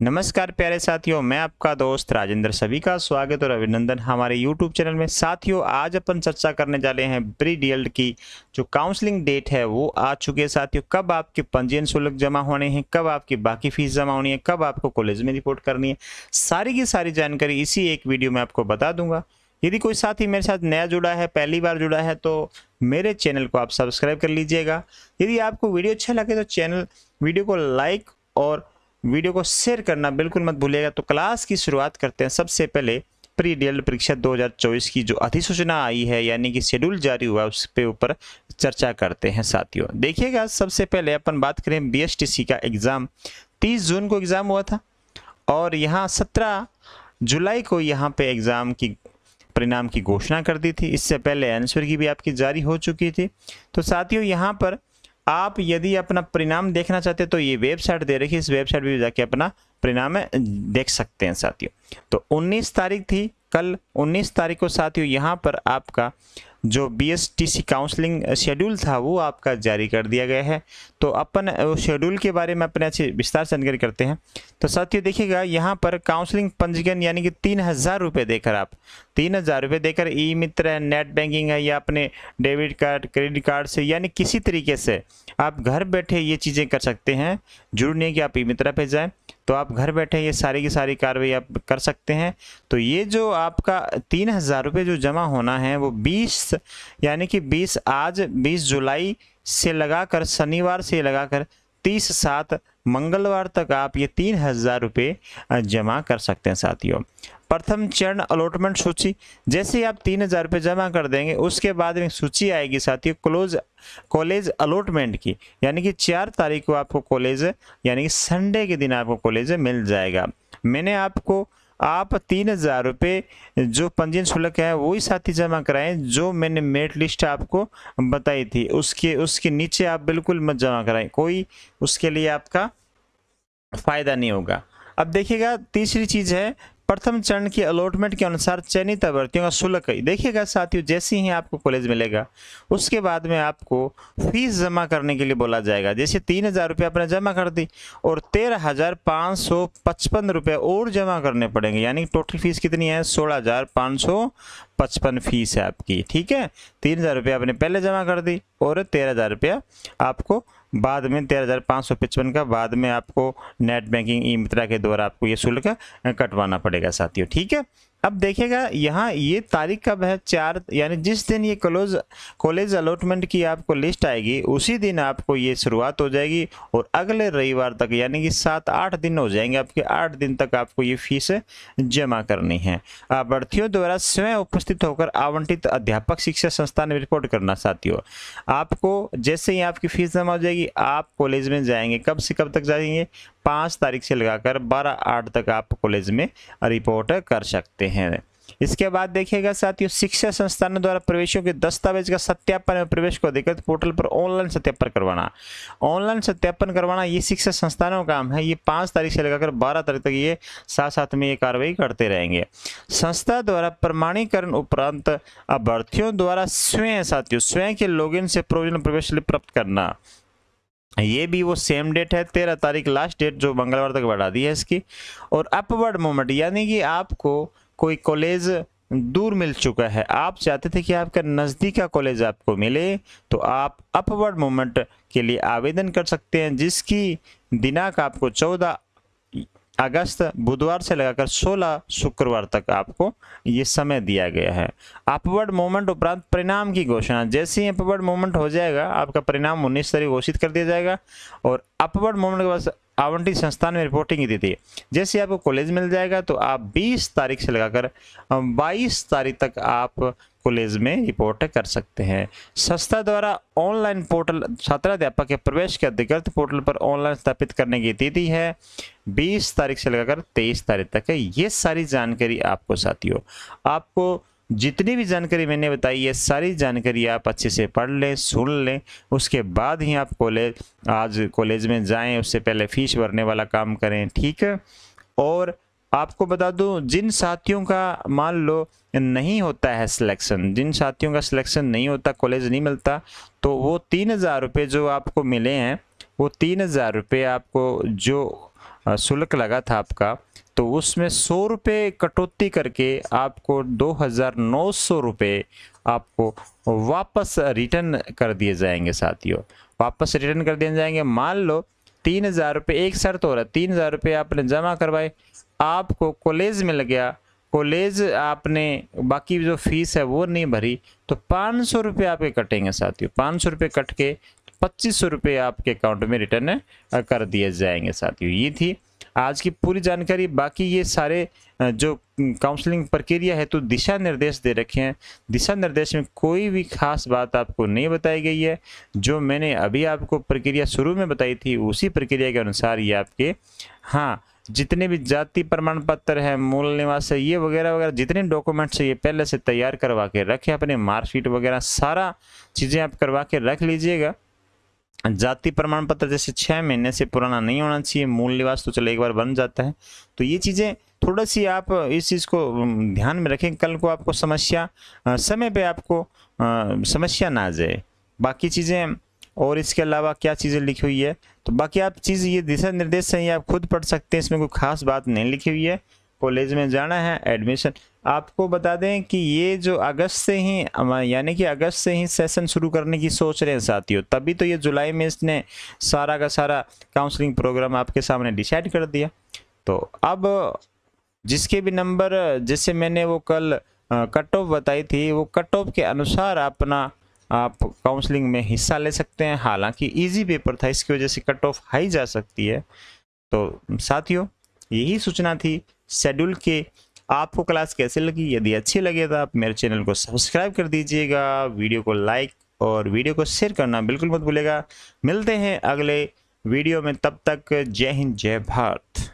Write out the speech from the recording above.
नमस्कार प्यारे साथियों, मैं आपका दोस्त राजेंद्र। सभी का स्वागत और अभिनंदन हमारे YouTube चैनल में। साथियों, आज अपन चर्चा करने जा रहे हैं प्री डीएलएड की जो काउंसलिंग डेट है वो आ चुके हैं। साथियों, कब आपके पंजीयन शुल्क जमा होने हैं, कब आपकी बाकी फीस जमा होनी है, कब आपको कॉलेज में रिपोर्ट करनी है, सारी की सारी जानकारी इसी एक वीडियो में आपको बता दूंगा। यदि कोई साथी मेरे साथ नया जुड़ा है, पहली बार जुड़ा है, तो मेरे चैनल को आप सब्सक्राइब कर लीजिएगा। यदि आपको वीडियो अच्छा लगे तो वीडियो को लाइक और वीडियो को शेयर करना बिल्कुल मत भूलिएगा। तो क्लास की शुरुआत करते हैं। सबसे पहले प्री डीएलएड परीक्षा 2024 की जो अधिसूचना आई है, यानी कि शेड्यूल जारी हुआ, उस पे ऊपर चर्चा करते हैं। साथियों देखिएगा, सबसे पहले अपन बात करें बीएसटीसी का एग्ज़ाम 30 जून को एग्ज़ाम हुआ था और यहाँ 17 जुलाई को यहाँ पे एग्ज़ाम की परिणाम की घोषणा कर दी थी। इससे पहले आंसर की भी आपकी जारी हो चुकी थी। तो साथियों, यहाँ पर आप यदि अपना परिणाम देखना चाहते हैं तो ये वेबसाइट दे रखी है, इस वेबसाइट पे जाके अपना परिणाम देख सकते हैं। साथियों, तो 19 तारीख थी, कल 19 तारीख को साथियों यहाँ पर आपका जो बीएसटीसी काउंसलिंग शेड्यूल था वो आपका जारी कर दिया गया है। तो अपन शेड्यूल के बारे में अपने अच्छे विस्तार से जानकारी करते हैं। तो साथियों देखिएगा, यहाँ पर काउंसलिंग पंजीकरण यानी कि 3000 रुपये देकर, आप 3000 रुपये देकर ई मित्र है, नेट बैंकिंग है, या अपने डेबिट कार्ड क्रेडिट कार्ड से, यानी किसी तरीके से आप घर बैठे ये चीज़ें कर सकते हैं। जरूर नहीं कि आप ई मित्रा पे जाएँ, तो आप घर बैठे ये सारी की सारी कार्रवाई आप कर सकते हैं। तो ये जो आपका 3000 रुपये जो जमा होना है वो 20 यानी कि 20 जुलाई से लगाकर, शनिवार से लगाकर 30/7 मंगलवार तक आप ये 3000 रुपये जमा कर सकते हैं। साथियों, प्रथम चरण अलॉटमेंट सूची, जैसे ही आप 3000 रुपये जमा कर देंगे उसके बाद में सूची आएगी साथियों कॉलेज अलॉटमेंट की, यानी कि 4 तारीख को आपको कॉलेज, यानी कि संडे के दिन आपको कॉलेज मिल जाएगा। मैंने आपको आप 3000 रुपये जो पंजीयन शुल्क है वही साथी जमा कराएं जो मैंने मेरिट लिस्ट आपको बताई थी, उसके नीचे आप बिल्कुल मत जमा कराएं, कोई उसके लिए आपका फायदा नहीं होगा। अब देखिएगा, तीसरी चीज है प्रथम चरण की अलॉटमेंट के अनुसार चयनित अभ्यर्थियों का शुल्क। देखिएगा साथियों, जैसे ही आपको कॉलेज मिलेगा उसके बाद में आपको फीस जमा करने के लिए बोला जाएगा। जैसे 3000 रुपये आपने जमा कर दी और 13,555 रुपये और जमा करने पड़ेंगे, यानी टोटल फीस कितनी है? 16,555 फीस है आपकी। ठीक है, 3000 रुपये आपने पहले जमा कर दी और 13,000 रुपया आपको बाद में, 13,555 का बाद में आपको नेट बैंकिंग ई मित्रा के द्वारा आपको ये शुल्क कटवाना पड़ेगा साथियों। ठीक है, अब देखिएगा यहाँ ये तारीख कब है? 4, यानी जिस दिन ये कॉलेज अलॉटमेंट की आपको लिस्ट आएगी उसी दिन आपको ये शुरुआत हो जाएगी और अगले रविवार तक, यानी कि 7-8 दिन हो जाएंगे आपके, 8 दिन तक आपको ये फीस जमा करनी है। अभ्यर्थियों द्वारा स्वयं उपस्थित होकर आवंटित अध्यापक शिक्षा संस्थान में रिपोर्ट करना। साथियों, आपको जैसे ही आपकी फीस जमा हो जाएगी आप कॉलेज में जाएंगे। कब से कब तक जाएंगे? 5 तारीख से लगाकर 12/8 तक आप कॉलेज में रिपोर्ट कर सकते हैं। इसके बाद देखिएगा साथियों, शिक्षा संस्थानों द्वारा प्रवेशियों के दस्तावेज का सत्यापन एवं प्रवेश को अधिकृत पोर्टल पर ऑनलाइन सत्यापन करवाना। ऑनलाइन सत्यापन करवाना ये शिक्षा संस्थानों का काम है। ये 5 तारीख से लगाकर 12 तारीख तक ये साथ में ये कार्रवाई करते रहेंगे। संस्था द्वारा प्रमाणीकरण उपरांत अभ्यर्थियों द्वारा स्वयं के लॉगिन से प्रोविजनल प्रवेश स्लिप प्राप्त करना। ये भी वो सेम डेट है, 13 तारीख लास्ट डेट जो मंगलवार तक बढ़ा दी है इसकी। और अपवर्ड मूवमेंट, यानी कि आपको कोई कॉलेज दूर मिल चुका है, आप चाहते थे कि आपका नज़दीक का कॉलेज आपको मिले, तो आप अपवर्ड मूवमेंट के लिए आवेदन कर सकते हैं, जिसकी दिनांक आपको 14 अगस्त बुधवार से लगाकर 16 शुक्रवार तक आपको ये समय दिया गया है। अपवर्ड मूवमेंट उपरांत परिणाम की घोषणा, जैसे ही अपवर्ड मूवमेंट हो जाएगा आपका परिणाम 19 तारीख घोषित कर दिया जाएगा और अपवर्ड मूवमेंट के बाद आवंटित संस्थान में रिपोर्टिंग की तिथि, जैसे आपको कॉलेज मिल जाएगा तो आप 20 तारीख से लगाकर 22 तारीख तक आप कॉलेज में रिपोर्ट कर सकते हैं। संस्था द्वारा ऑनलाइन पोर्टल छात्राध्यापक के प्रवेश के अधिकृत पोर्टल पर ऑनलाइन स्थापित करने की तिथि है 20 तारीख से लगाकर 23 तारीख तक है। ये सारी जानकारी आपको साथियों, आपको जितनी भी जानकारी मैंने बताई है सारी जानकारी आप अच्छे से पढ़ लें, सुन लें, उसके बाद ही आप कॉलेज में जाएं। उससे पहले फीस भरने वाला काम करें। ठीक है, और आपको बता दूं, जिन साथियों का मान लो नहीं होता है सिलेक्शन, जिन साथियों का सिलेक्शन नहीं होता, कॉलेज नहीं मिलता, तो वो 3000 रुपये जो आपको मिले हैं, वो 3000 रुपये आपको जो शुल्क लगा था आपका, तो उसमें 100 रुपये कटौती करके आपको 2,900 रुपये आपको वापस रिटर्न कर दिए जाएंगे साथियों, वापस रिटर्न कर दिए जाएंगे। मान लो 3,000 रुपये, एक शर्त हो रहा है, 3,000 रुपये आपने जमा करवाए, आपको कॉलेज मिल गया, कॉलेज आपने बाकी जो फीस है वो नहीं भरी, तो 500 रुपये आपके कटेंगे साथियों। 500 रुपये कट के 2,500 रुपये आपके अकाउंट में रिटर्न कर दिए जाएंगे साथियों। ये थी आज की पूरी जानकारी। बाकी ये सारे जो काउंसलिंग प्रक्रिया है तो दिशा निर्देश दे रखे हैं, दिशा निर्देश में कोई भी खास बात आपको नहीं बताई गई है। जो मैंने अभी आपको प्रक्रिया शुरू में बताई थी उसी प्रक्रिया के अनुसार ये आपके, हाँ, जितने भी जाति प्रमाण पत्र है, मूल निवास है, ये वगैरह वगैरह जितने डॉक्यूमेंट्स है ये पहले से तैयार करवा के रखें, अपने मार्कशीट वगैरह सारा चीज़ें आप करवा के रख लीजिएगा। जाति प्रमाण पत्र जैसे 6 महीने से पुराना नहीं होना चाहिए, मूल निवास तो चलो एक बार बन जाता है। तो ये चीज़ें थोड़ा सी आप इस चीज़ को ध्यान में रखें, कल को आपको समस्या समय पे आपको समस्या ना आ जाए। बाकी चीज़ें और इसके अलावा क्या चीज़ें लिखी हुई है, तो बाकी आप चीज़ ये दिशा निर्देश हैं ये आप खुद पढ़ सकते हैं, इसमें कोई खास बात नहीं लिखी हुई है। कॉलेज में जाना है, एडमिशन, आपको बता दें कि ये जो अगस्त से ही, यानी कि अगस्त से ही सेशन शुरू करने की सोच रहे हैं साथियों, तभी तो ये जुलाई में इसने सारा का सारा काउंसलिंग प्रोग्राम आपके सामने डिसाइड कर दिया। तो अब जिसके भी नंबर, जैसे मैंने वो कल कट ऑफ बताई थी, वो कट ऑफ के अनुसार अपना आप काउंसलिंग में हिस्सा ले सकते हैं। हालांकि इजी पेपर था, इसकी वजह से कट ऑफ हाई जा सकती है। तो साथियों यही सूचना थी शेड्यूल के। आपको क्लास कैसे लगी? यदि अच्छी लगे तो आप मेरे चैनल को सब्सक्राइब कर दीजिएगा, वीडियो को लाइक और वीडियो को शेयर करना बिल्कुल मत भूलिएगा। मिलते हैं अगले वीडियो में, तब तक जय हिंद जय भारत।